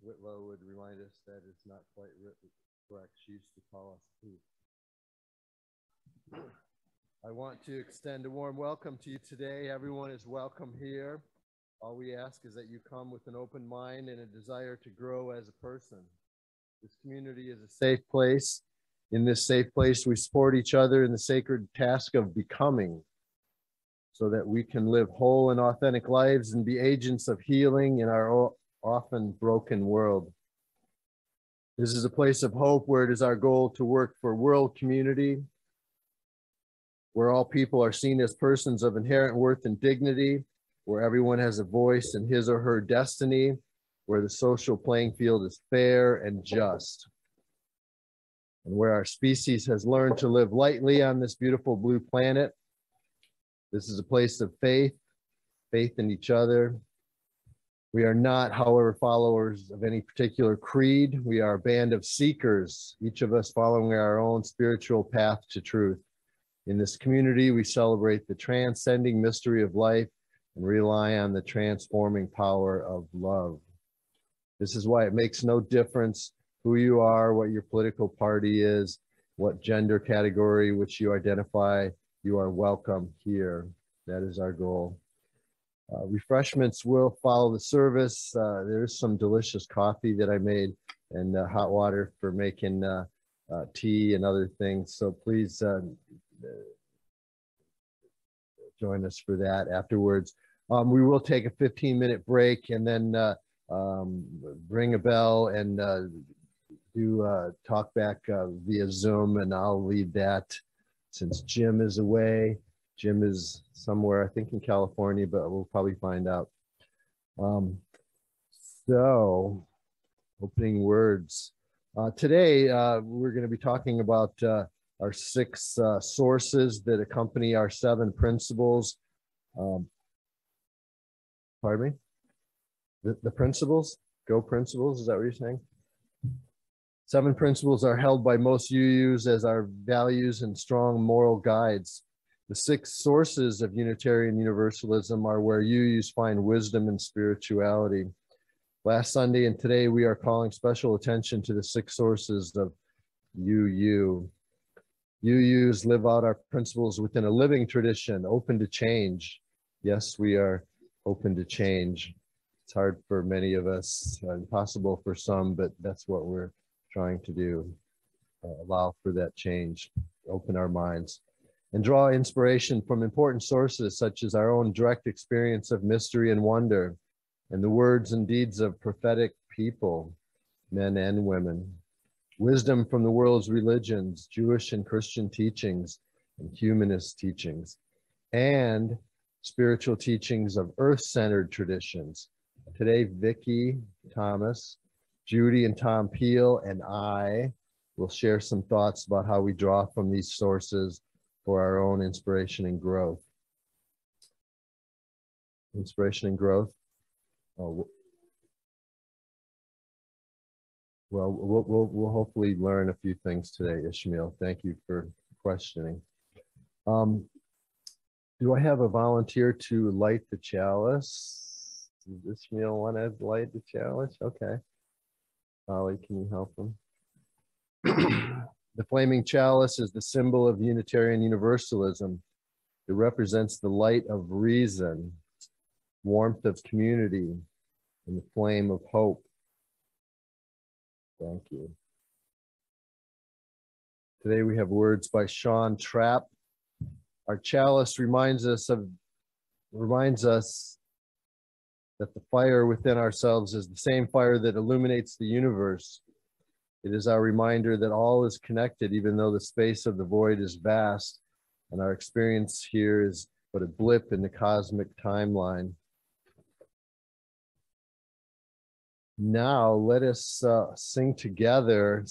Whitlow would remind us that it's not quite correct. She used to call us poop. I want to extend a warm welcome to you today. Everyone is welcome here. All we ask is that you come with an open mind and a desire to grow as a person. This community is a safe place. In this safe place, we support each other in the sacred task of becoming, so that we can live whole and authentic lives and be agents of healing in our often broken world. This is a place of hope where it is our goal to work for world community, where all people are seen as persons of inherent worth and dignity, where everyone has a voice in his or her destiny, where the social playing field is fair and just, and where our species has learned to live lightly on this beautiful blue planet. This is a place of faith in each other. We are not, however, followers of any particular creed. We are a band of seekers, each of us following our own spiritual path to truth. In this community, we celebrate the transcending mystery of life and rely on the transforming power of love. This is why it makes no difference who you are, what your political party is, what gender category which you identify. You are welcome here. That is our goal. Refreshments will follow the service. There's some delicious coffee that I made and hot water for making tea and other things. So please join us for that afterwards. We will take a 15-minute break and then ring a bell and do talk back via Zoom, and I'll lead that since Jim is away. Jim is somewhere, I think in California, but we'll probably find out. So, opening words. Today, we're going to be talking about our 6 sources that accompany our 7 principles. Pardon me? The principles? Go principles, is that what you're saying? 7 principles are held by most UUs as our values and strong moral guides. The 6 sources of Unitarian Universalism are where UUs find wisdom and spirituality. Last Sunday and today, we are calling special attention to the 6 sources of UU. UUs live out our principles within a living tradition, open to change. Yes, we are open to change. It's hard for many of us, impossible for some, but that's what we're trying to do. Allow for that change, open our minds, and draw inspiration from important sources such as our own direct experience of mystery and wonder, and the words and deeds of prophetic people, men and women. Wisdom from the world's religions, Jewish and Christian teachings, and humanist teachings, and spiritual teachings of earth-centered traditions. Today, Vicki Thomas, Judy and Tom Peelle, and I will share some thoughts about how we draw from these sources for our own inspiration and growth. Inspiration and growth. Oh, well, we'll hopefully learn a few things today, Ishmael. Thank you for questioning. Do I have a volunteer to light the chalice? Does Ishmael want to light the chalice? Okay. Holly, can you help him? The flaming chalice is the symbol of Unitarian Universalism. It represents the light of reason, warmth of community, and the flame of hope. Thank you. Today we have words by Sean Trapp. Our chalice reminds us that the fire within ourselves is the same fire that illuminates the universe. It is our reminder that all is connected, even though the space of the void is vast, and our experience here is but a blip in the cosmic timeline. Now, let us sing together.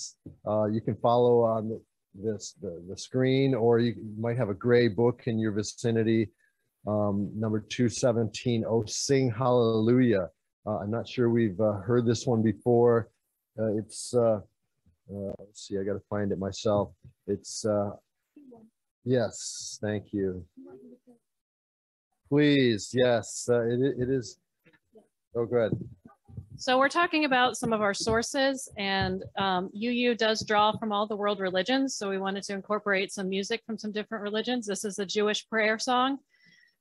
You can follow on the screen, or you might have a gray book in your vicinity. Number 217, Oh Sing Hallelujah. I'm not sure we've heard this one before. Let's see, I got to find it myself. It's, yes, thank you. Please, yes, it is. Oh, go ahead. So we're talking about some of our sources, and UU does draw from all the world religions. So we wanted to incorporate some music from some different religions. This is a Jewish prayer song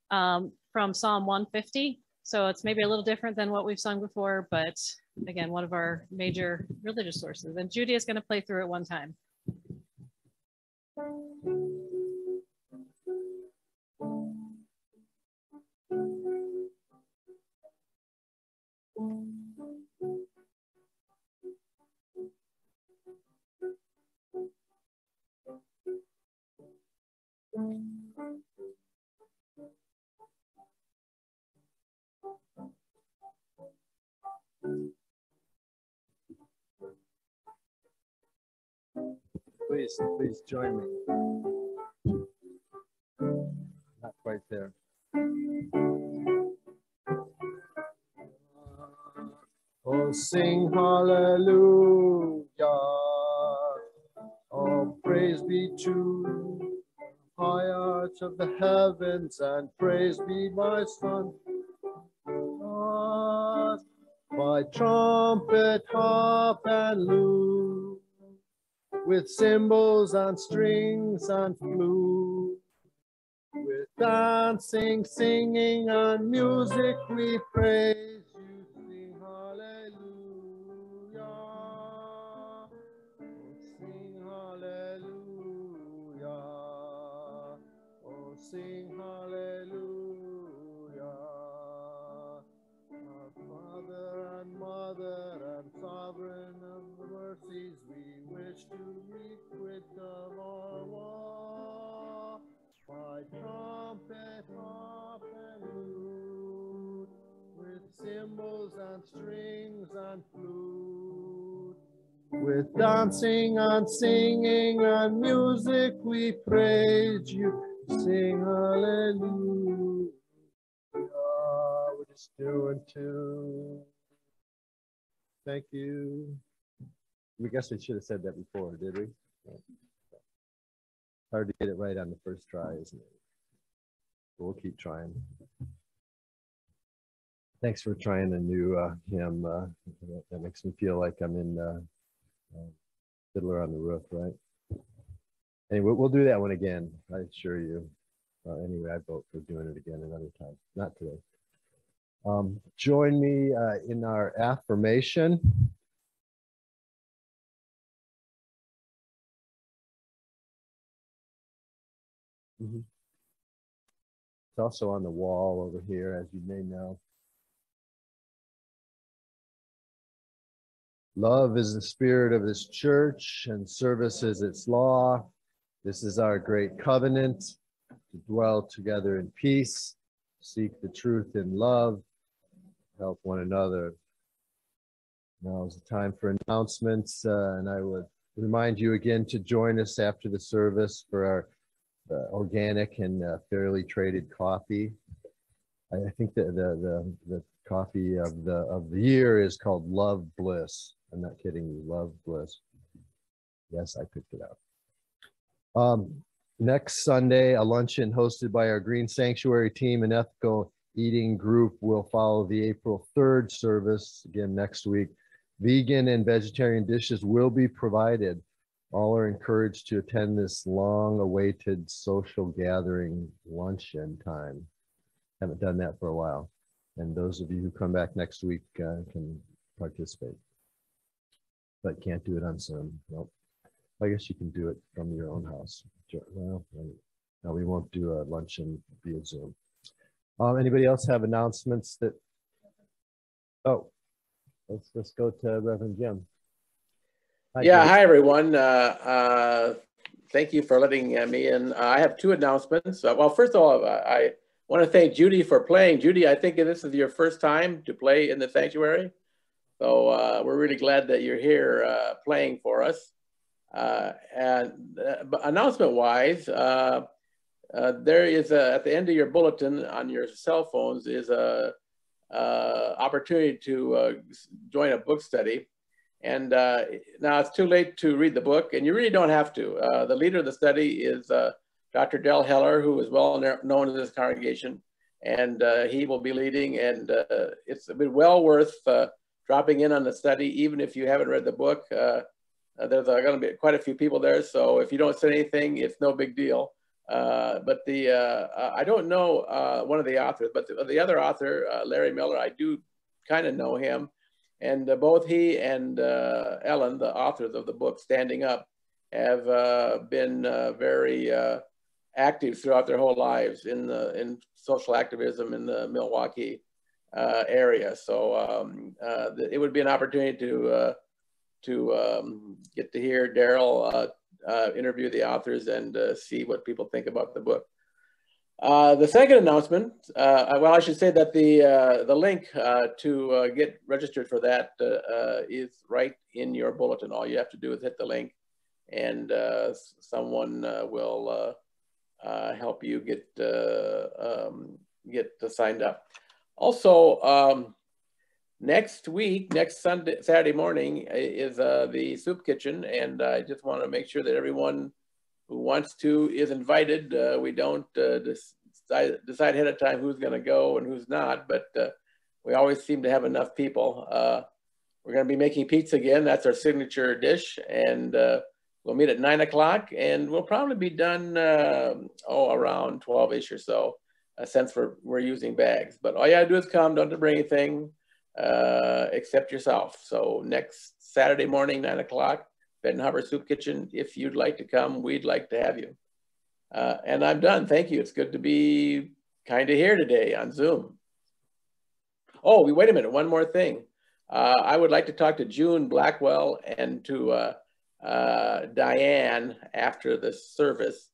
from Psalm 150. So it's maybe a little different than what we've sung before, but again, one of our major religious sources. And Judy is going to play through it one time. Please join me. Not quite there. Oh, sing hallelujah. Oh, praise be to high arch of the heavens, and praise be my son. By trumpet, harp, and lute, with cymbals and strings and flute, with dancing, singing, and music we praise you. Sing hallelujah. Oh, sing hallelujah. Oh, sing hallelujah. Our Father and Mother and Sovereign of the mercies, we wish to requite of our war. By trumpet, harp, and lute, with cymbals and strings and flute, with dancing and singing and music we praise you. Sing hallelujah. We're just doing two. Thank you. I guess we should have said that before, did we? Hard to get it right on the first try, isn't it? But we'll keep trying. Thanks for trying a new hymn. That makes me feel like I'm in Fiddler on the Roof, right? Anyway, we'll do that one again, I assure you. Anyway, I vote for doing it again another time, not today. Join me in our affirmation. It's also on the wall over here, as you may know. Love is the spirit of this church, and service is its law. This is our great covenant, to dwell together in peace, seek the truth in love, help one another. Now is the time for announcements, and I would remind you again to join us after the service for our organic and fairly traded coffee. I think that the coffee of the year is called Love Bliss. I'm not kidding you, Love Bliss. Yes, I picked it out. Next Sunday, a luncheon hosted by our Green Sanctuary team and ethical eating group will follow the April 3rd service, again next week. Vegan and vegetarian dishes will be provided. All are encouraged to attend this long-awaited social gathering luncheon time. Haven't done that for a while. And those of you who come back next week can participate. But can't do it on Zoom. Nope. I guess you can do it from your own house. Well, no, we won't do a luncheon via Zoom. Anybody else have announcements that? Oh, let's go to Reverend Jim. Hi, everyone. Thank you for letting me in. I have two announcements. Well, first of all, I want to thank Judy for playing. Judy, I think this is your first time to play in the sanctuary. So we're really glad that you're here playing for us. And announcement-wise, there is at the end of your bulletin on your cell phones is a opportunity to join a book study. And now it's too late to read the book, and you really don't have to. The leader of the study is Dr. Del Heller, who is well known in this congregation, and he will be leading, and it's been well worth dropping in on the study, even if you haven't read the book. There's going to be quite a few people there, so if you don't say anything, it's no big deal. But I don't know one of the authors, but the other author, Larry Miller, I do kind of know him. And both he and Ellen, the authors of the book Standing Up, have been very active throughout their whole lives in social activism in the Milwaukee area. So it would be an opportunity to get to hear Daryl interview the authors and see what people think about the book. The second announcement, well, I should say that the link to get registered for that is right in your bulletin. All you have to do is hit the link, and someone will help you get signed up. Also, next week, next Saturday morning is the soup kitchen, and I just want to make sure that everyone who wants to is invited. We don't decide ahead of time who's going to go and who's not, but we always seem to have enough people. We're going to be making pizza again. That's our signature dish, and we'll meet at 9 o'clock, and we'll probably be done around 12-ish or so, since we're using bags. But all you gotta do is come. Don't have to bring anything except yourself. So next Saturday morning, 9 o'clock, Bed and Harbor Soup Kitchen. If you'd like to come, we'd like to have you. And I'm done. Thank you. It's good to be kind of here today on Zoom. Oh, wait a minute. One more thing. I would like to talk to June Blackwell and to Diane after the service.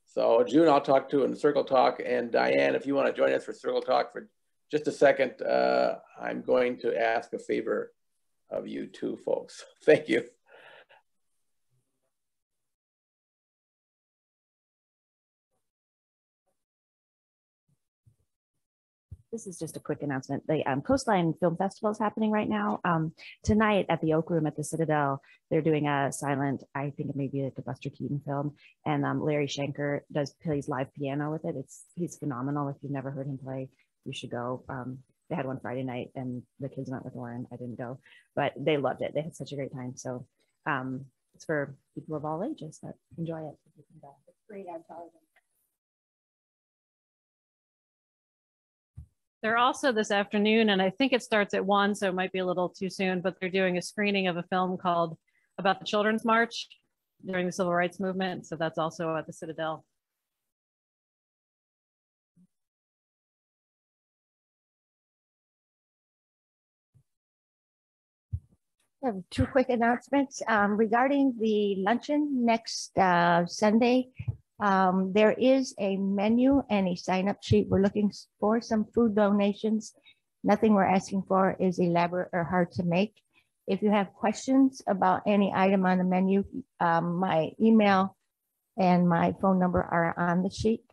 So June, I'll talk to in Circle Talk, and Diane, if you want to join us for Circle Talk for just a second, I'm going to ask a favor of you two folks. Thank you. This is just a quick announcement. The Coastline Film Festival is happening right now. Tonight at the Oak Room at the Citadel, they're doing a silent, I think it may be like a Buster Keaton film, and Larry Schenker plays live piano with it. He's phenomenal. If you've never heard him play, you should go. They had one Friday night, and the kids went with Lauren. I didn't go, but they loved it. They had such a great time. So it's for people of all ages that enjoy it. It's great on television. They're also this afternoon, and I think it starts at 1, so it might be a little too soon, but they're doing a screening of a film called about the Children's March during the Civil Rights Movement. So that's also at the Citadel. I have two quick announcements regarding the luncheon next Sunday. There is a menu and a sign-up sheet. We're looking for some food donations. Nothing we're asking for is elaborate or hard to make. If you have questions about any item on the menu, my email and my phone number are on the sheet.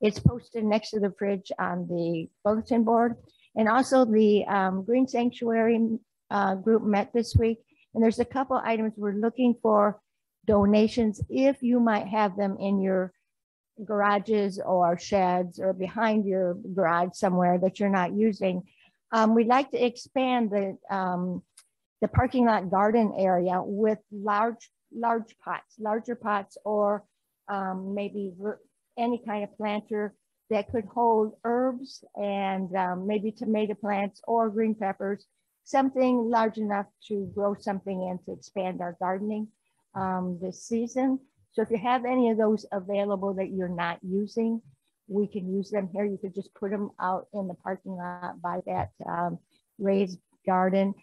It's posted next to the fridge on the bulletin board. And also the Green Sanctuary group met this week. And there's a couple items we're looking for donations if you might have them in your garages or sheds or behind your garage somewhere that you're not using. We'd like to expand the parking lot garden area with larger pots, or maybe any kind of planter that could hold herbs and maybe tomato plants or green peppers, something large enough to grow something in to expand our gardening this season. So if you have any of those available that you're not using, we can use them here. You could just put them out in the parking lot by that raised garden.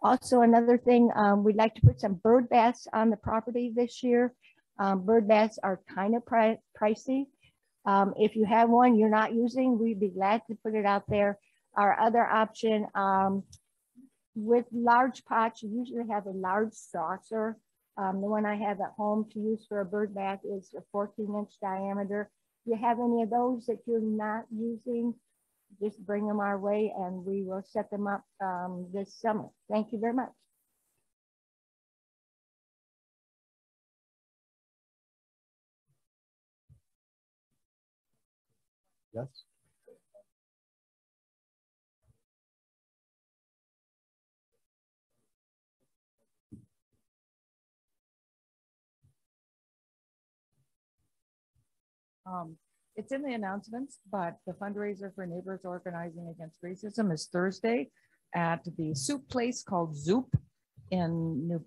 Also, another thing, we'd like to put some bird baths on the property this year. Bird baths are kind of pricey. If you have one you're not using, we'd be glad to put it out there. Our other option, with large pots, you usually have a large saucer. The one I have at home to use for a bird bath is a 14-inch diameter. If you have any of those that you're not using, just bring them our way and we will set them up this summer. Thank you very much. Yes. It's in the announcements, but the fundraiser for Neighbors Organizing Against Racism is Thursday at the soup place called Zoop in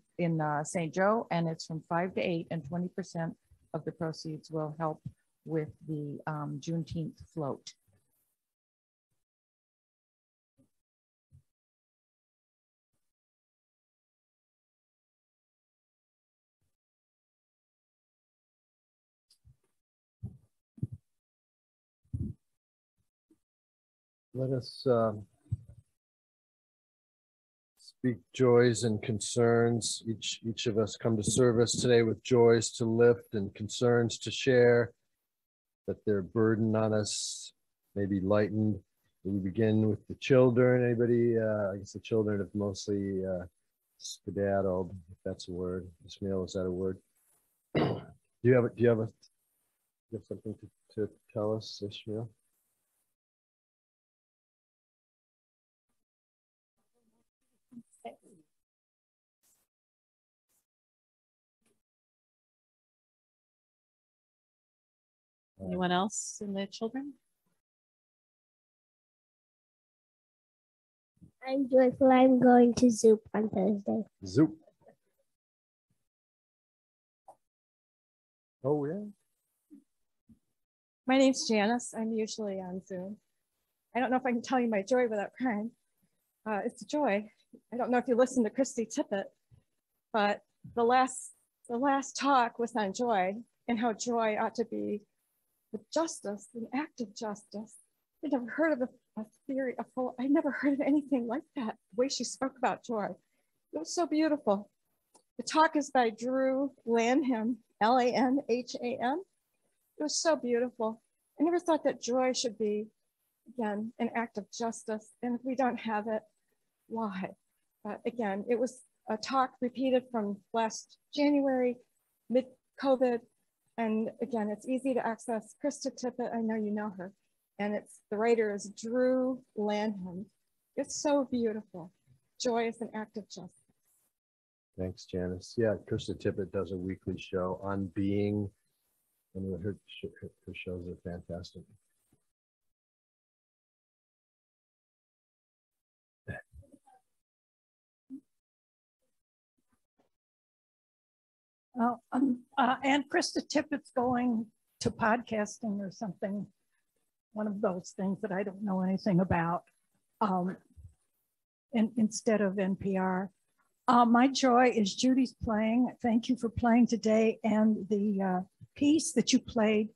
St. Joe, and it's from 5 to 8, and 20% of the proceeds will help with the Juneteenth float. Let us speak joys and concerns. Each of us come to service today with joys to lift and concerns to share, that their burden on us may be lightened. We begin with the children. Anybody? I guess the children have mostly skedaddled, if that's a word. Ishmael, is that a word? Do you have something to tell us, Ishmael? Anyone else in the children? I'm joyful. I'm going to Zoop on Thursday. Zoop. Oh, yeah. My name's Janice. I'm usually on Zoom. I don't know if I can tell you my joy without crying. It's a joy. I don't know if you listened to Christy Tippett, but the last talk was on joy and how joy ought to be with justice, an act of justice. I'd never heard of a theory, I never heard of anything like that, the way she spoke about joy. It was so beautiful. The talk is by Drew Lanham, Lanham. It was so beautiful. I never thought that joy should be, again, an act of justice. And if we don't have it, why? Again, it was a talk repeated from last January, mid-COVID. And again, it's easy to access. Krista Tippett, I know you know her. And the writer is Drew Lanham. It's so beautiful. Joy is an act of justice. Thanks, Janice. Yeah, Krista Tippett does a weekly show on being, and her shows are fantastic. And Krista Tippett's going to podcasting or something, one of those things that I don't know anything about, instead of NPR. My joy is Judy's playing. Thank you for playing today. And the piece that you played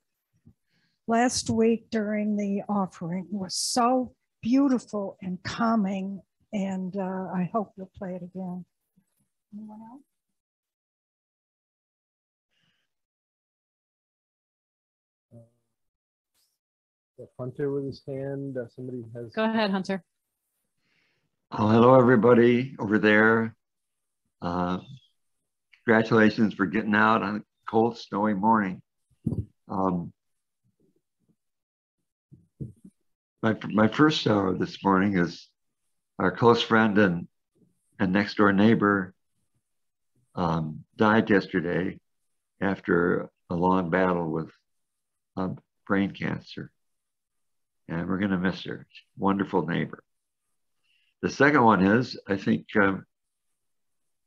last week during the offering was so beautiful and calming. And I hope you'll play it again. Anyone else? Hunter with his hand. Somebody has. Go ahead, Hunter. Oh, hello, everybody over there. Congratulations for getting out on a cold, snowy morning. My first shower this morning is our close friend and next door neighbor died yesterday after a long battle with brain cancer. And we're going to miss her. Wonderful neighbor. The second one is, I think a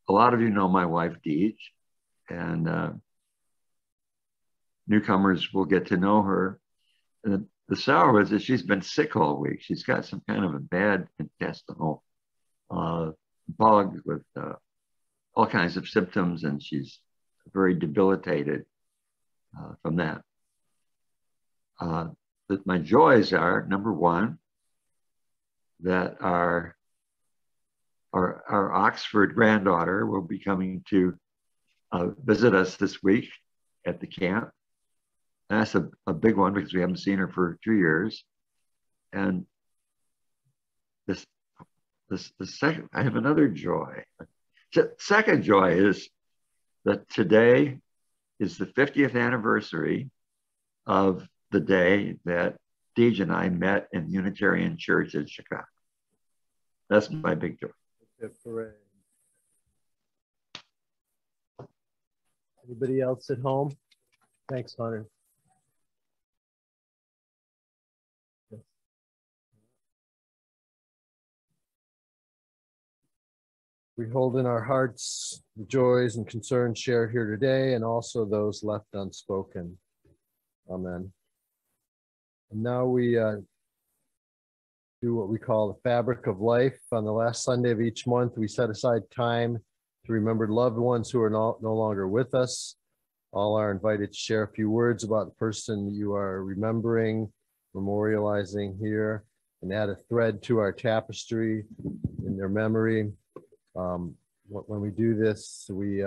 lot of you know my wife, Deej, and newcomers will get to know her. And the sour is that she's been sick all week. She's got some kind of a bad intestinal bug with all kinds of symptoms, and she's very debilitated from that. But my joys are, number one, that our Oxford granddaughter will be coming to visit us this week at the camp. And that's a big one because we haven't seen her for 2 years. And the second, I have another joy. The second joy is that today is the 50th anniversary of the day that Deej and I met in Unitarian Church in Chicago. That's my big joy. Anybody else at home? Thanks, Hunter. We hold in our hearts the joys and concerns shared here today, and also those left unspoken. Amen. And now we do what we call the fabric of life. On the last Sunday of each month, we set aside time to remember loved ones who are no longer with us. All are invited to share a few words about the person you are remembering, memorializing here, and add a thread to our tapestry in their memory. When we do this, we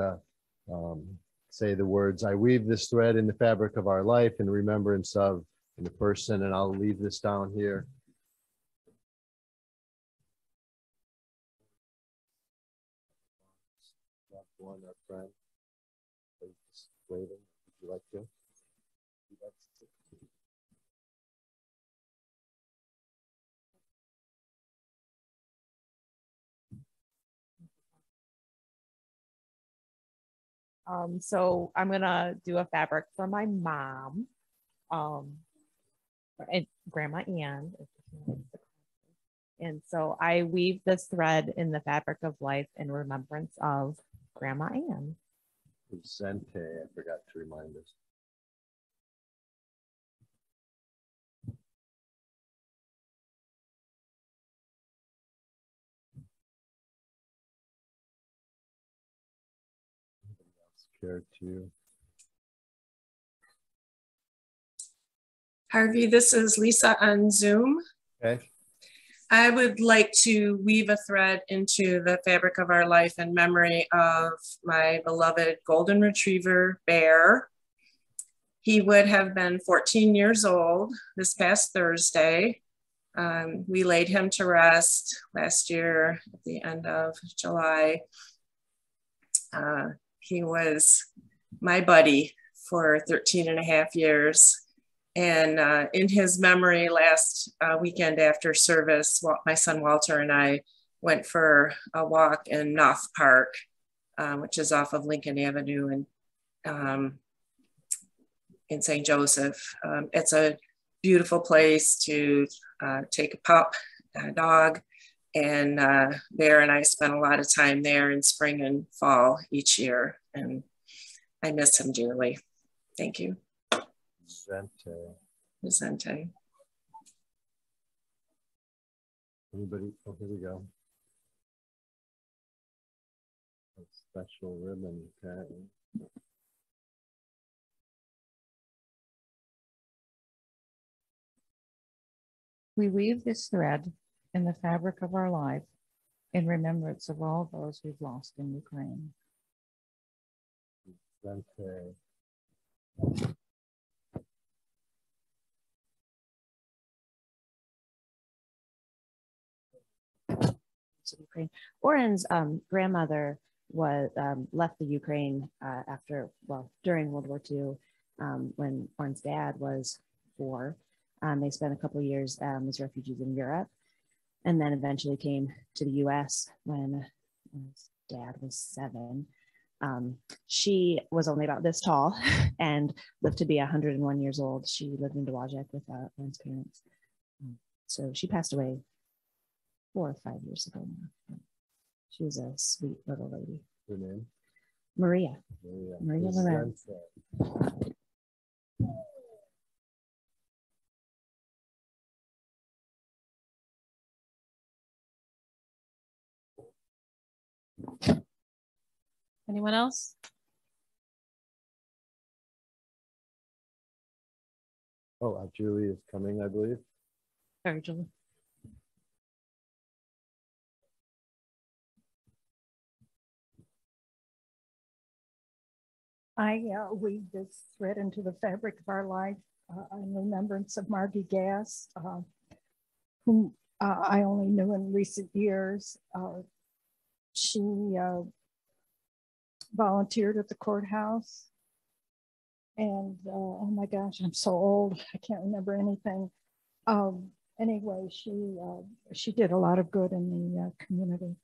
say the words, "I weave this thread in the fabric of our life in remembrance of the person," and I'll leave this down here. One, our friend. Just waving. Would you like to? So I'm gonna do a fabric for my mom, and Grandma Ann. And so I weave this thread in the fabric of life in remembrance of Grandma Ann. Presente, I forgot to remind us. Care to? Harvey, this is Lisa on Zoom. Okay. I would like to weave a thread into the fabric of our life in memory of my beloved golden retriever, Bear. He would have been 14 years old this past Thursday. We laid him to rest last year at the end of July. He was my buddy for 13 and a half years. And in his memory, last weekend after service, my son Walter and I went for a walk in Knopf Park, which is off of Lincoln Avenue in St. Joseph. It's a beautiful place to take a pup, a dog, and Bear and I spent a lot of time there in spring and fall each year, and I miss him dearly. Thank you. Vicente. Anybody? Oh, here we go. A special ribbon, apparently. We weave this thread in the fabric of our life in remembrance of all those we've lost in Ukraine. Vicente. Ukraine. Oren's grandmother was left the Ukraine during World War II, when Oren's dad was 4. They spent a couple of years as refugees in Europe, and then eventually came to the U.S. when his dad was 7. She was only about this tall and lived to be 101 years old. She lived in Dowagiac with Oren's parents. So she passed away 4 or 5 years ago now. She was a sweet little lady. Her name? Maria Lorenz. Anyone else? Oh, Julie is coming, I believe. Sorry, Julie. I weave this thread into the fabric of our life in remembrance of Margie Gass, whom I only knew in recent years. She volunteered at the courthouse. And oh my gosh, I'm so old, I can't remember anything. Anyway, she did a lot of good in the community.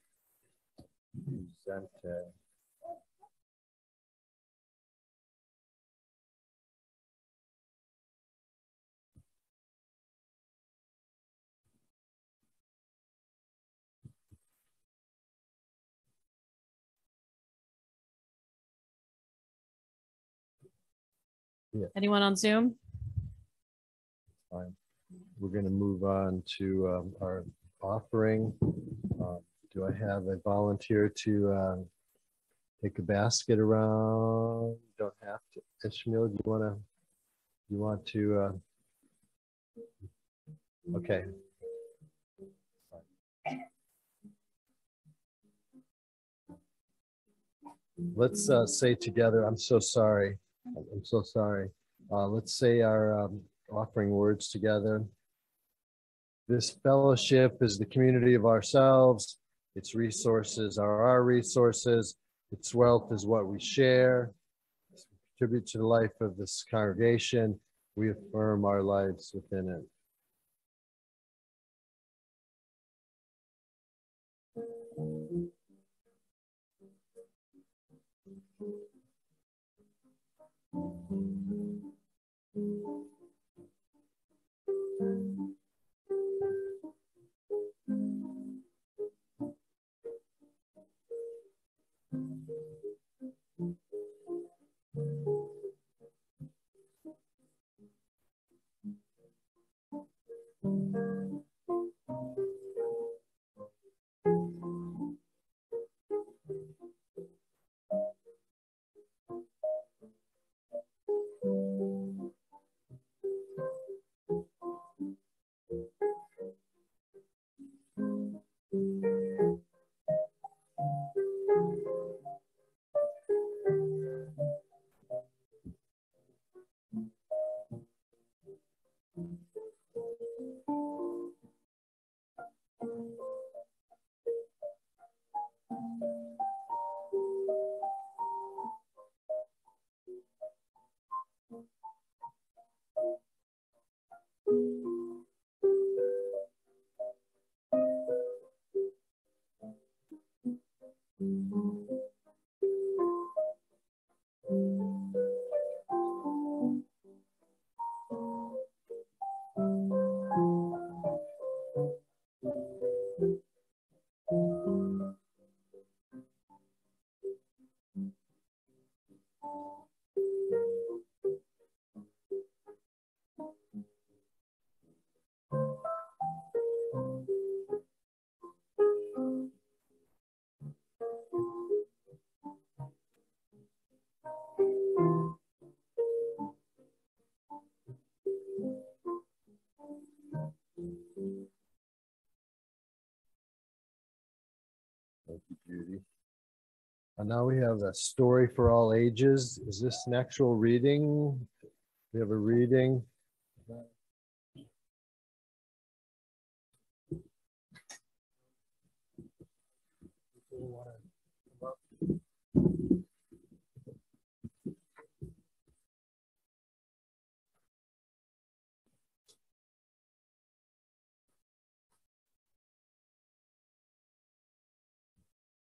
Yeah. Anyone on Zoom? Fine. We're going to move on to our offering. Do I have a volunteer to take a basket around? Don't have to. Ishmael, do you want to? Okay. Let's say together, I'm so sorry. I'm so sorry. Let's say our offering words together. This fellowship is the community of ourselves. Its resources are our resources. Its wealth is what we share. Contribute to the life of this congregation. We affirm our lives within it. Thank you, Judy. And now we have a story for all ages. Is this an actual reading? We have a reading.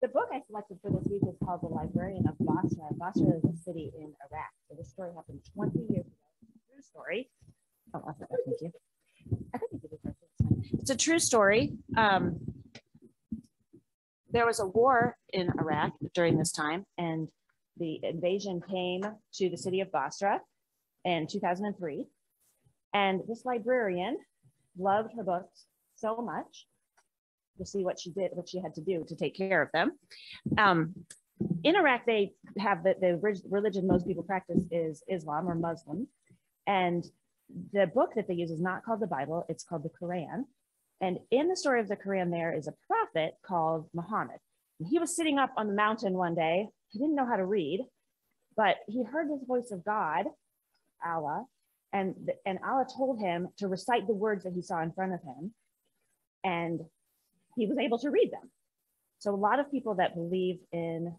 The book I selected for this week is called The Librarian of Basra. Basra is a city in Iraq. So this story happened 20 years ago. True story. Oh, thank you. I think it's a different. It's a true story. There was a war in Iraq during this time, and the invasion came to the city of Basra in 2003. And this librarian loved her books so much to see what she did, what she had to do to take care of them. In Iraq, they have the religion most people practice is Islam or Muslim. And the book that they use is not called the Bible, it's called the Quran. And in the story of the Quran, there is a prophet called Muhammad. And he was sitting up on the mountain one day. He didn't know how to read, but he heard the voice of God, Allah, and Allah told him to recite the words that he saw in front of him. And he was able to read them. So a lot of people that believe in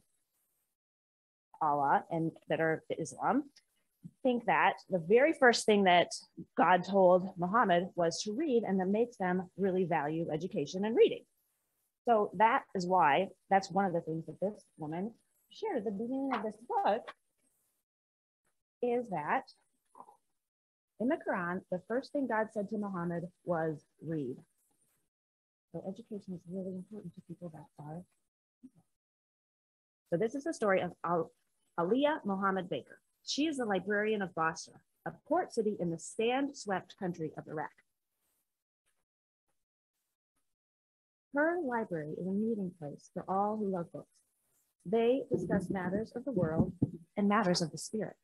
Allah and that are Islam think that the very first thing that God told Muhammad was to read, and that makes them really value education and reading. So that is why, that's one of the things that this woman shared at the beginning of this book, is that in the Quran, the first thing God said to Muhammad was read. So education is really important to people that are. So this is the story of Aliyah Muhammad Baker. She is the Librarian of Basra, a port city in the sand-swept country of Iraq. Her library is a meeting place for all who love books. They discuss matters of the world and matters of the spirit.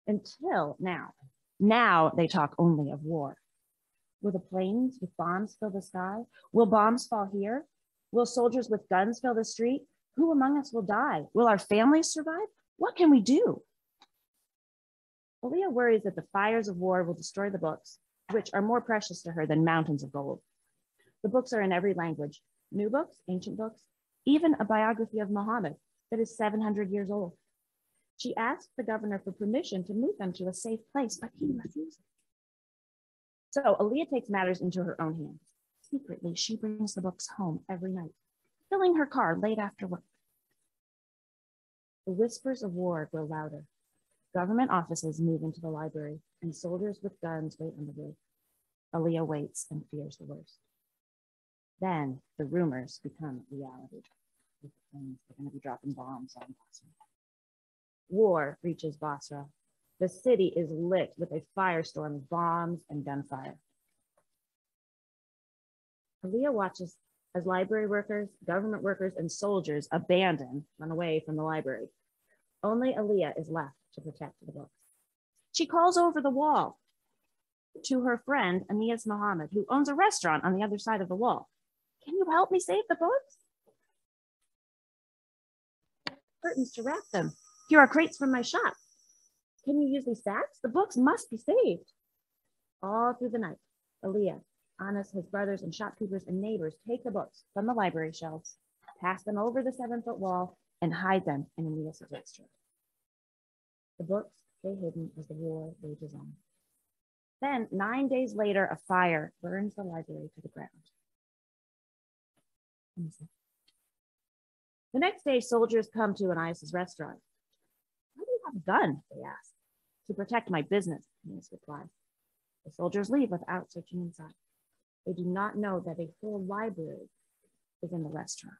Until now. Now they talk only of war. Will the planes with bombs fill the sky? Will bombs fall here? Will soldiers with guns fill the street? Who among us will die? Will our families survive? What can we do? Aaliyah worries that the fires of war will destroy the books, which are more precious to her than mountains of gold. The books are in every language, new books, ancient books, even a biography of Muhammad that is 700 years old. She asked the governor for permission to move them to a safe place, but he refused. So Aaliyah takes matters into her own hands. Secretly, she brings the books home every night, filling her car late after work. The whispers of war grow louder. Government offices move into the library, and soldiers with guns wait on the roof. Aaliyah waits and fears the worst. Then the rumors become reality. They're going to be dropping bombs on Basra. War reaches Basra. The city is lit with a firestorm of bombs and gunfire. Aaliyah watches as library workers, government workers, and soldiers run away from the library. Only Aaliyah is left to protect the books. She calls over the wall to her friend, Aeneas Muhammad, who owns a restaurant on the other side of the wall. Can you help me save the books? Curtains to wrap them. Here are crates from my shop. Can you use these sacks? The books must be saved. All through the night, Aaliyah, Anas, his brothers, and shopkeepers and neighbors take the books from the library shelves, pass them over the 7-foot wall, and hide them in Aeneas' restaurant. The books stay hidden as the war rages on. Then, 9 days later, a fire burns the library to the ground. The next day, soldiers come to Aeneas' restaurant. Why do you have a gun? They ask. To protect my business, Aeneas replies. The soldiers leave without searching inside. They do not know that a whole library is in the restaurant.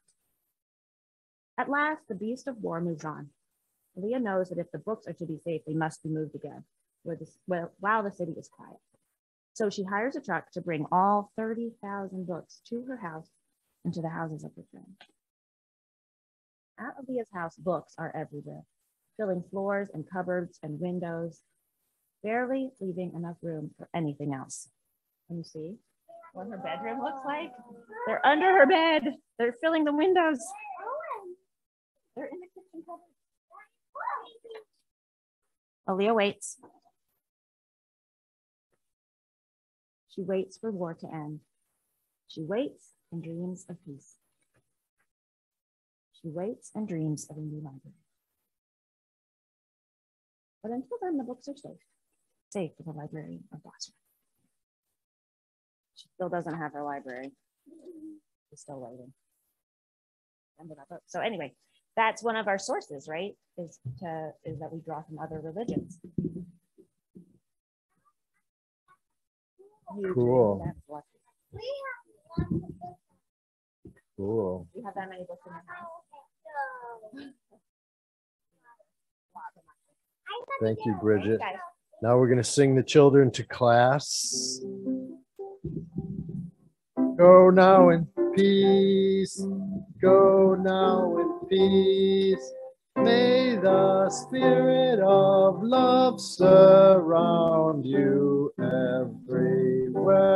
At last, the beast of war moves on. Aaliyah knows that if the books are to be safe, they must be moved again, while the city is quiet. So she hires a truck to bring all 30,000 books to her house and to the houses of her friends. At Aaliyah's house, books are everywhere, filling floors and cupboards and windows, barely leaving enough room for anything else. Can you see what her bedroom looks like? They're under her bed. They're filling the windows. They're in the kitchen cupboard. Aaliyah waits. She waits for war to end. She waits and dreams of peace. She waits and dreams of a new library. But until then, the books are safe for the Librarian of Basra. She still doesn't have her library. She's still waiting. So anyway, that's one of our sources, right? Is that we draw from other religions. Cool. Cool. Do you have that many books in your house? Thank you, Bridget. Now we're going to sing the children to class. Go now in peace. Go now in peace. May the spirit of love surround you everywhere,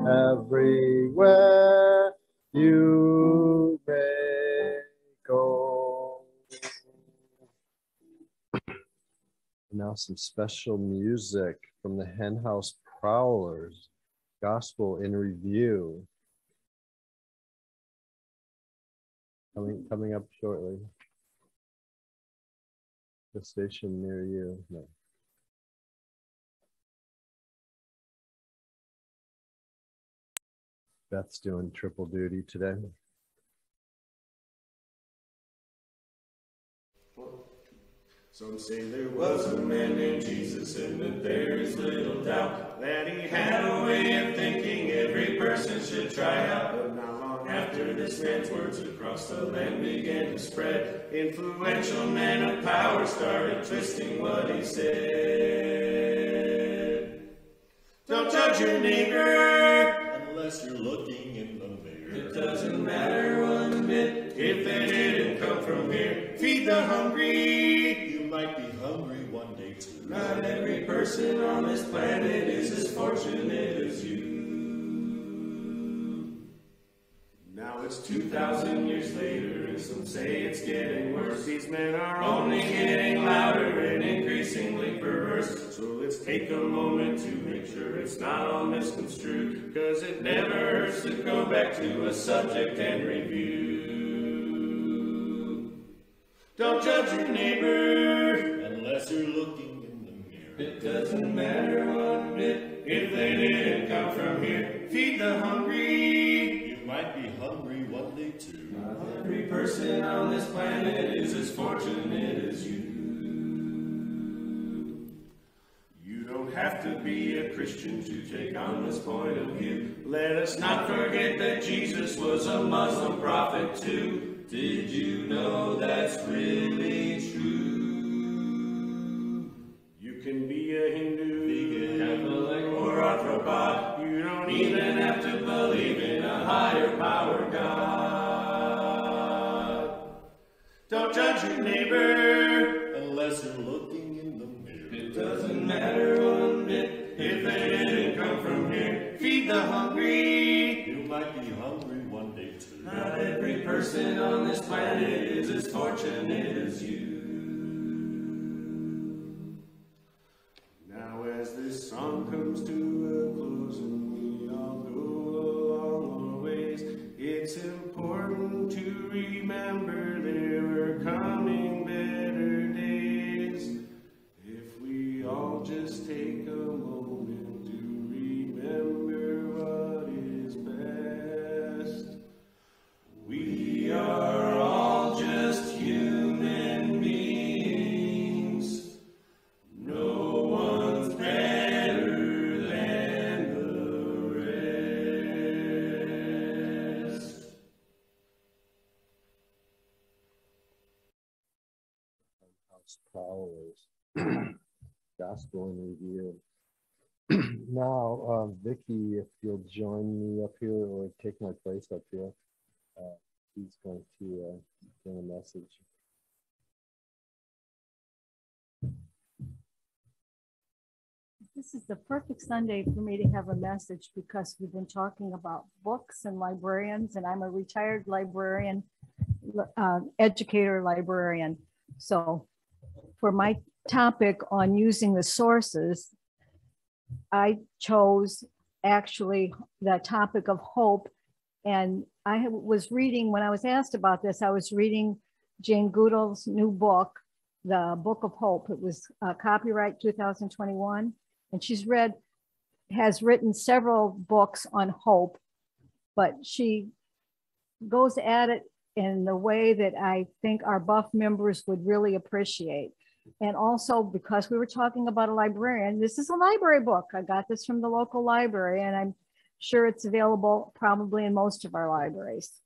everywhere you may go. Now some special music from the Hen House Prowlers, Gospel in Review. Coming up shortly. The station near you. No. Beth's doing triple duty today. Some say there was a man named Jesus, and that there is little doubt that he had a way of thinking every person should try out. But now on after this man's words across the land began to spread, influential men of power started twisting what he said. Don't judge your neighbor unless you're looking in the mirror. It doesn't matter one bit if they didn't come from here. Feed the hungry. You might be hungry one day too. Not every person on this planet is as fortunate as you. Now it's 2,000 years later, and some say it's getting worse. These men are only getting louder and increasingly perverse. So let's take a moment to make sure it's not all misconstrued, 'cause it never hurts to go back to a subject and review. Don't judge your neighbor unless you're looking in the mirror. It doesn't matter one bit if they didn't come from here. Feed the hungry. You might be hungry one day too. Not every person on this planet is as fortunate as you. You don't have to be a Christian to take on this point of view. Let us not forget that Jesus was a Muslim prophet too. Did you know that's really true? You can be a Hindu, vegan, Catholic, or arthropod. You don't even have to believe in a higher power God. Don't judge your neighbor unless you're looking in the mirror. It doesn't matter one bit if they didn't come from here. Feed the hungry. You might be hungry one day too. Not every person on this planet is as fortunate as you. Now as this song comes to a close and we all go along our ways, it's important to remember there were coming better days. If we all just take a moment to remember what is best. We are all just human beings. No one's better than the rest. House Prowlers, Gospel in Review. Now, Vicki, if you'll join me up here or take my place up here, she's going to bring a message. This is the perfect Sunday for me to have a message because we've been talking about books and librarians, and I'm a retired librarian, educator librarian. So for my topic on using the sources, I chose actually the topic of hope. And I was reading, when I was asked about this, I was reading Jane Goodall's new book, The Book of Hope. It was copyright 2021. And has written several books on hope, but she goes at it in the way that I think our buff members would really appreciate. And also because we were talking about a librarian, this is a library book. I got this from the local library and I'm sure it's available probably in most of our libraries.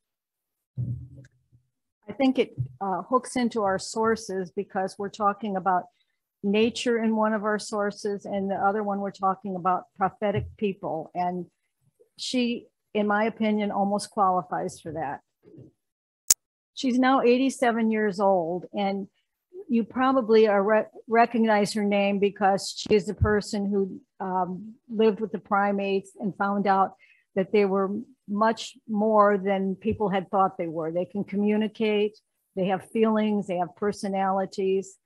I think it hooks into our sources because we're talking about nature in one of our sources, and the other one we're talking about prophetic people. And she, in my opinion, almost qualifies for that. She's now 87 years old, and you probably recognize her name because she is the person who lived with the primates and found out that they were much more than people had thought they were. They can communicate, they have feelings, they have personalities,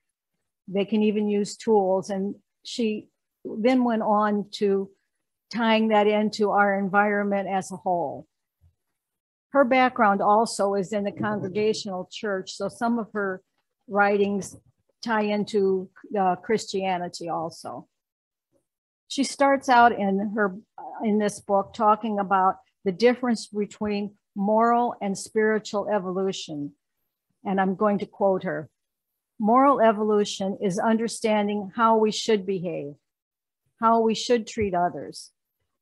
they can even use tools. And she then went on to tying that into our environment as a whole. Her background also is in the Congregational Church, so some of her writings tie into Christianity also. She starts out in this book talking about the difference between moral and spiritual evolution. And I'm going to quote her. Moral evolution is understanding how we should behave, how we should treat others,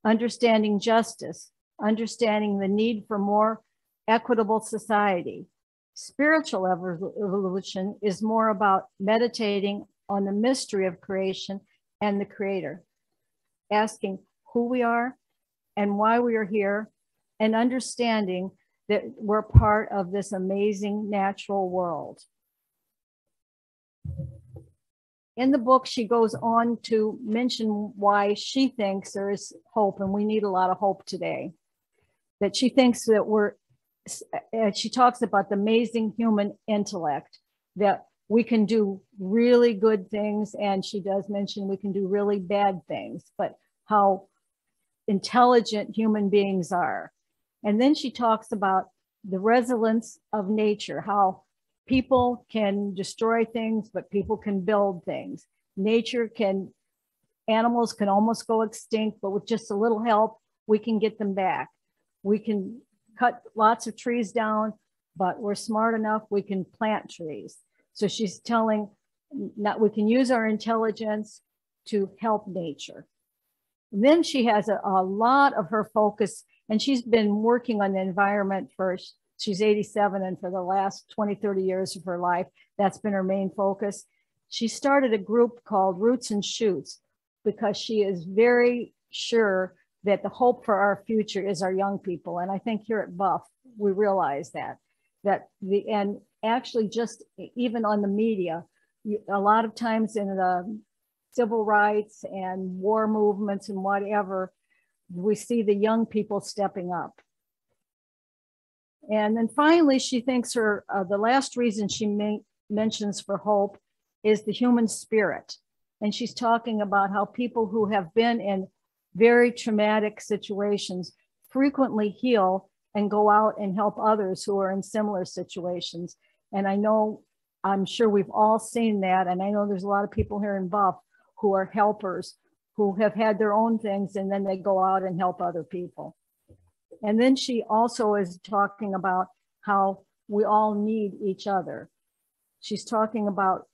understanding justice, understanding the need for more equitable society. Spiritual evolution is more about meditating on the mystery of creation and the creator, asking who we are and why we are here, and understanding that we're part of this amazing natural world. In the book, she goes on to mention why she thinks there is hope, and we need a lot of hope today. That she thinks that she talks about the amazing human intellect, that we can do really good things, and she does mention we can do really bad things, but how intelligent human beings are. And then she talks about the resilience of nature, how people can destroy things, but people can build things. Animals can almost go extinct, but with just a little help, we can get them back. We can cut lots of trees down, but we're smart enough, we can plant trees. So she's telling that we can use our intelligence to help nature. And then she has a lot of her focus, and she's been working on the environment she's 87, and for the last 20, 30 years of her life, that's been her main focus. She started a group called Roots and Shoots because she is very sure that the hope for our future is our young people. And I think here at Buff, we realize that and actually just even on the media, a lot of times in the civil rights and war movements and whatever, we see the young people stepping up. And then finally, she thinks the last reason she mentions for hope is the human spirit. And she's talking about how people who have been in very traumatic situations frequently heal and go out and help others who are in similar situations. And I'm sure we've all seen that. And I know there's a lot of people here in Buff who are helpers, who have had their own things, and then they go out and help other people. And then she also is talking about how we all need each other. She's talking about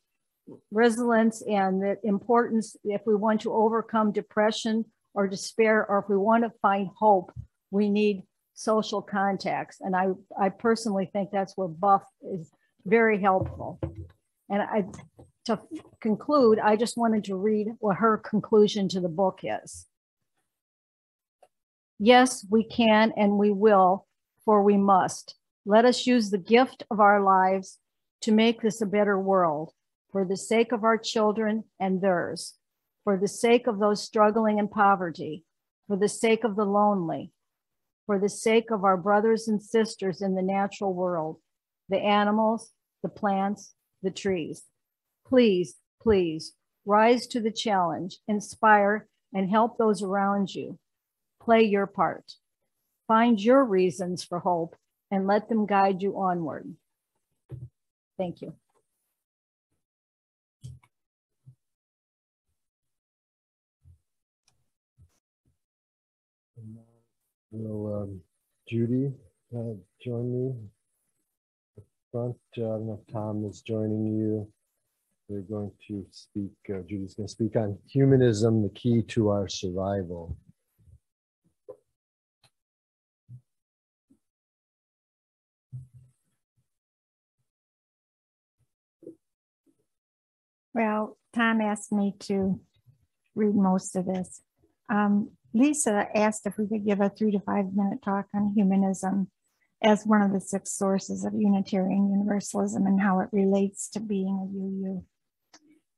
resilience and the importance, if we want to overcome depression or despair, or if we want to find hope, we need social contacts. And I personally think that's where Buff is very helpful. And to conclude, I just wanted to read what her conclusion to the book is. Yes, we can and we will, for we must. Let us use the gift of our lives to make this a better world, for the sake of our children and theirs, for the sake of those struggling in poverty, for the sake of the lonely, for the sake of our brothers and sisters in the natural world, the animals, the plants, the trees. Please, please rise to the challenge, inspire, and help those around you. Play your part. Find your reasons for hope and let them guide you onward. Thank you. Will Judy join me at the front? I don't know if Tom is joining you. We're going to speak, Judy's going to speak on humanism, the key to our survival. Well, Tom asked me to read most of this. Lisa asked if we could give a 3 to 5 minute talk on humanism as one of the 6 sources of Unitarian Universalism and how it relates to being a UU.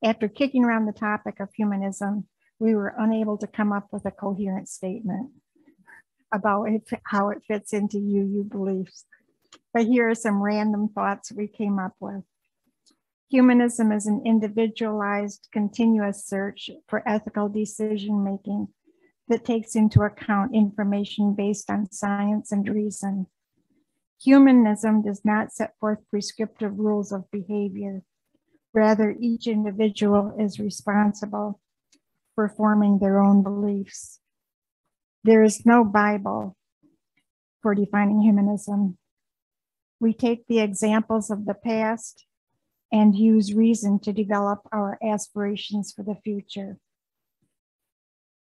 After kicking around the topic of humanism, we were unable to come up with a coherent statement about how it fits into UU beliefs. But here are some random thoughts we came up with. Humanism is an individualized, continuous search for ethical decision-making that takes into account information based on science and reason. Humanism does not set forth prescriptive rules of behavior. Rather, each individual is responsible for forming their own beliefs. There is no Bible for defining humanism. We take the examples of the past and use reason to develop our aspirations for the future.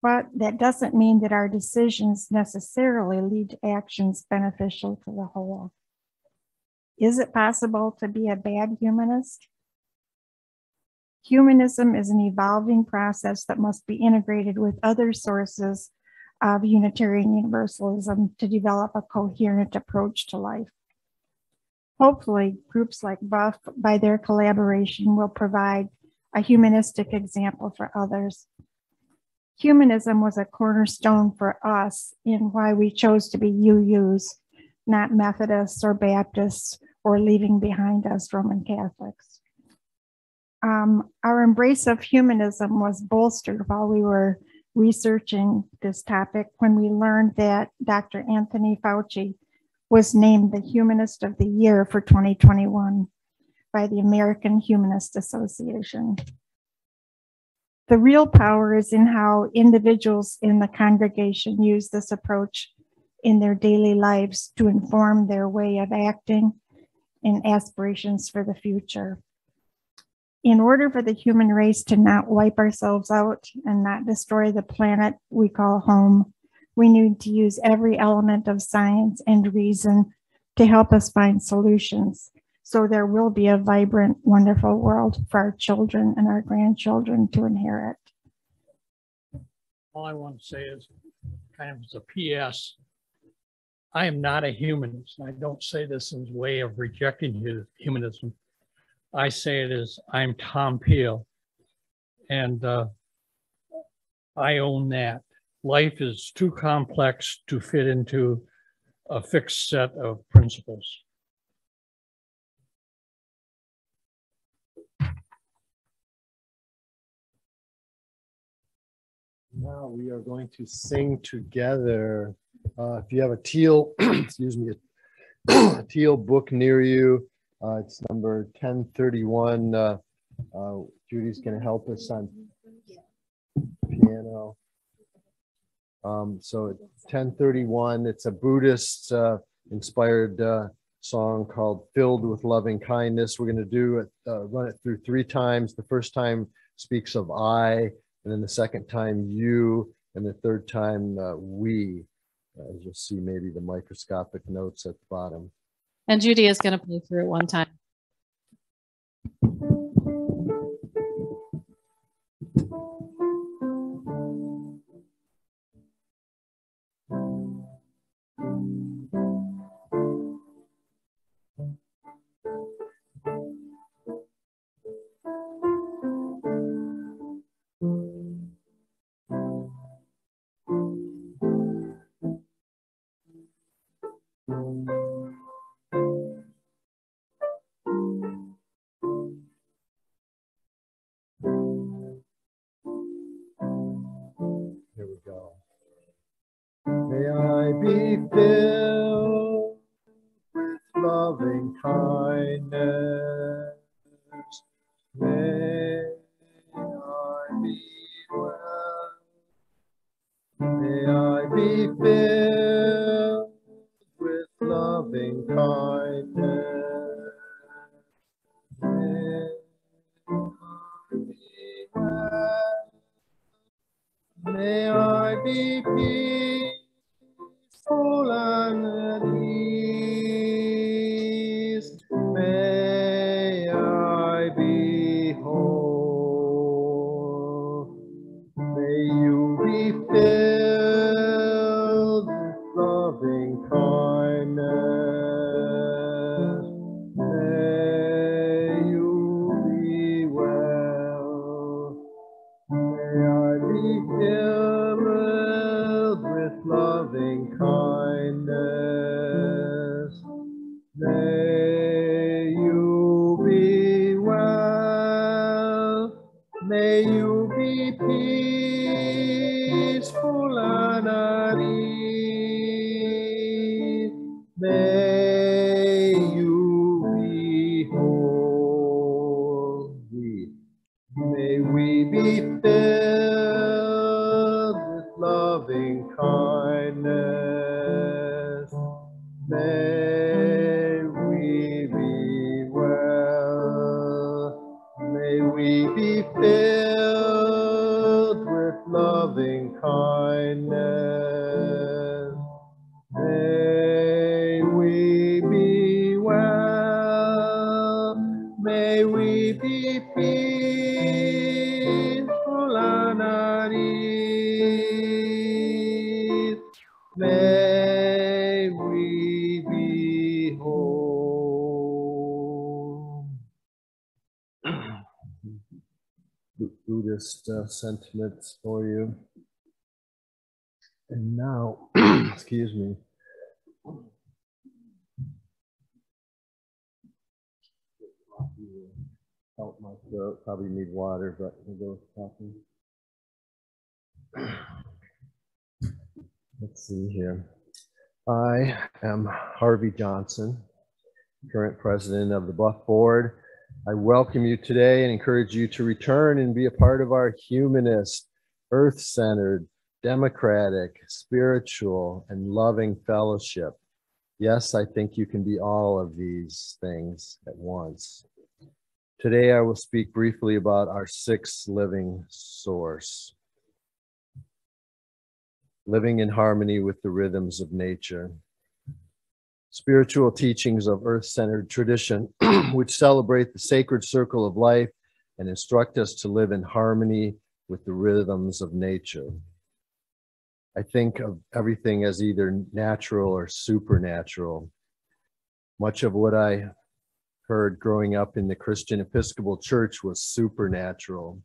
But that doesn't mean that our decisions necessarily lead to actions beneficial to the whole. Is it possible to be a bad humanist? Humanism is an evolving process that must be integrated with other sources of Unitarian Universalism to develop a coherent approach to life. Hopefully, groups like BUF, by their collaboration, will provide a humanistic example for others. Humanism was a cornerstone for us in why we chose to be UUs, not Methodists or Baptists or leaving behind us Roman Catholics. Our embrace of humanism was bolstered while we were researching this topic when we learned that Dr. Anthony Fauci was named the Humanist of the Year for 2021 by the American Humanist Association. The real power is in how individuals in the congregation use this approach in their daily lives to inform their way of acting and aspirations for the future. In order for the human race to not wipe ourselves out and not destroy the planet we call home, we need to use every element of science and reason to help us find solutions. So there will be a vibrant, wonderful world for our children and our grandchildren to inherit. All I want to say is kind of as a PS, I am not a humanist. I don't say this as a way of rejecting humanism. I say it as I'm Tom Peelle, and I own that. Life is too complex to fit into a fixed set of principles. Now we are going to sing together. If you have a Teal, excuse me, a Teal book near you, it's number 1031. Judy's going to help us on piano. So 1031, it's a Buddhist inspired song called Filled with Loving Kindness. We're going to do it, run it through 3 times. The first time speaks of I, and then the second time you, and the third time we. As you'll see, maybe the microscopic notes at the bottom. And Judy is going to play through it one time. May I be filled with loving kindness. May I be well. May I be filled with loving kindness. May I be well. May I be peaceful and at ease. May I be whole. May you be filled with loving kindness. May you be well. May I be filled with loving kindness. May you be well. May you be peaceful and at ease. May you be whole. May we be filled with loving kindness. May we be well. May we be filled with loving kindness. May we be well, may we be peaceful and at ease. May we be whole. Buddhist sentiments for you. And now, excuse me. Help my throat. Probably need water, but we'll go with coffee. Let's see here. I am Harvey Johnson, current president of the Buff Board. I welcome you today and encourage you to return and be a part of our humanist, earth-centered, democratic, spiritual, and loving fellowship. Yes, I think you can be all of these things at once. Today, I will speak briefly about our sixth living source, living in harmony with the rhythms of nature. Spiritual teachings of earth-centered tradition, which celebrate the sacred circle of life and instruct us to live in harmony with the rhythms of nature. I think of everything as either natural or supernatural. Much of what I heard growing up in the Christian Episcopal Church was supernatural,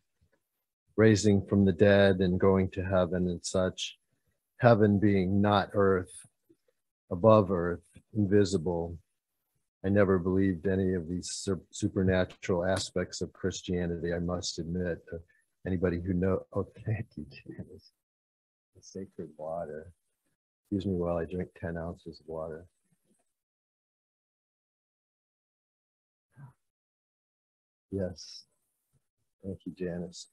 raising from the dead and going to heaven and such. Heaven being not earth, above earth, invisible. I never believed any of these supernatural aspects of Christianity, I must admit. Anybody who knows, oh, thank you, Janice. The sacred water. Excuse me while I drink 10 ounces of water. Yes. Thank you, Janice.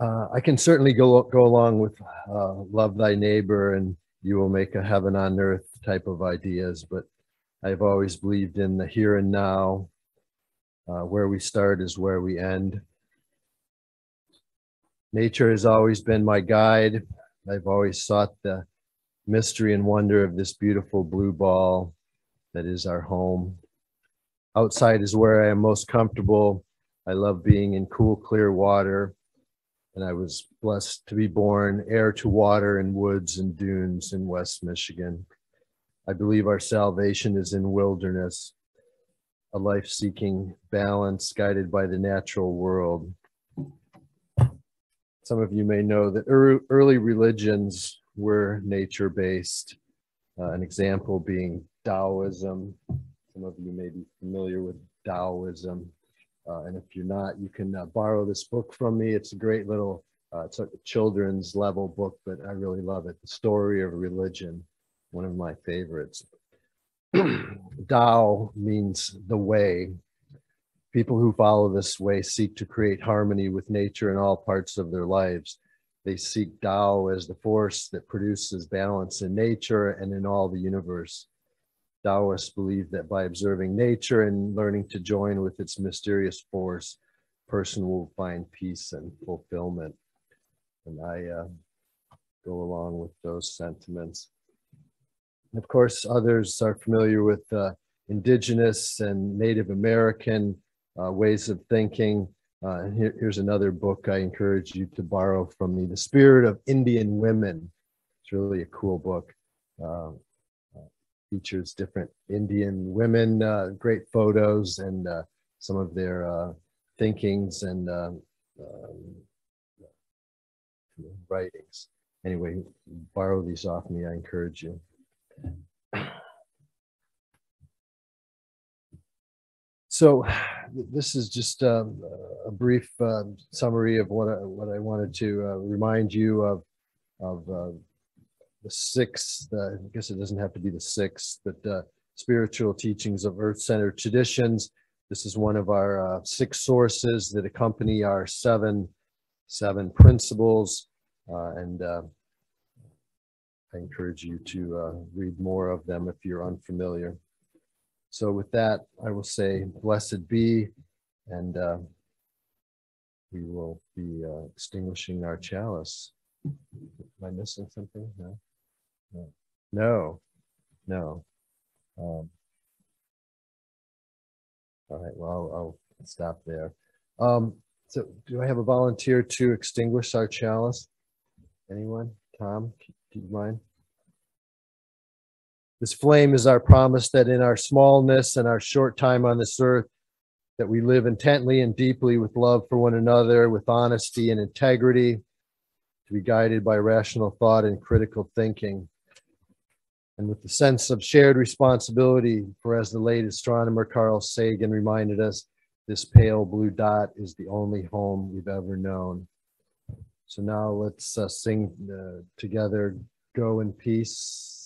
I can certainly go along with love thy neighbor and you will make a heaven on earth type of ideas, but I've always believed in the here and now. Where we start is where we end. Nature has always been my guide. I've always sought the mystery and wonder of this beautiful blue ball that is our home. Outside is where I am most comfortable. I love being in cool, clear water. And I was blessed to be born heir to water and woods and dunes in West Michigan. I believe our salvation is in wilderness, a life-seeking balance guided by the natural world. Some of you may know that early religions were nature-based, an example being Taoism. Some of you may be familiar with Taoism. And if you're not, you can borrow this book from me. It's a great little, it's a children's level book, but I really love it. The Story of Religion, one of my favorites. Tao means the way. People who follow this way seek to create harmony with nature in all parts of their lives. They seek Tao as the force that produces balance in nature and in all the universe. Taoists believe that by observing nature and learning to join with its mysterious force, a person will find peace and fulfillment. And I go along with those sentiments. And of course, others are familiar with indigenous and Native American ways of thinking. And here's another book I encourage you to borrow from me, The Spirit of Indian Women. It's really a cool book. Features different Indian women, great photos, and some of their thinkings and writings. Anyway, borrow these off me, I encourage you. So this is just a brief summary of what I wanted to remind you of the sixth, I guess it doesn't have to be the sixth, but spiritual teachings of earth-centered traditions. This is one of our 6 sources that accompany our seven principles. And I encourage you to read more of them if you're unfamiliar. So with that, I will say, blessed be, and we will be extinguishing our chalice. Am I missing something? No. No. No. All right. Well, I'll stop there. So, do I have a volunteer to extinguish our chalice? Anyone? Tom, do you mind? This flame is our promise that in our smallness and our short time on this earth, that we live intently and deeply with love for one another, with honesty and integrity, to be guided by rational thought and critical thinking, and with the sense of shared responsibility, for as the late astronomer Carl Sagan reminded us, this pale blue dot is the only home we've ever known. So now let's sing together, Go in Peace.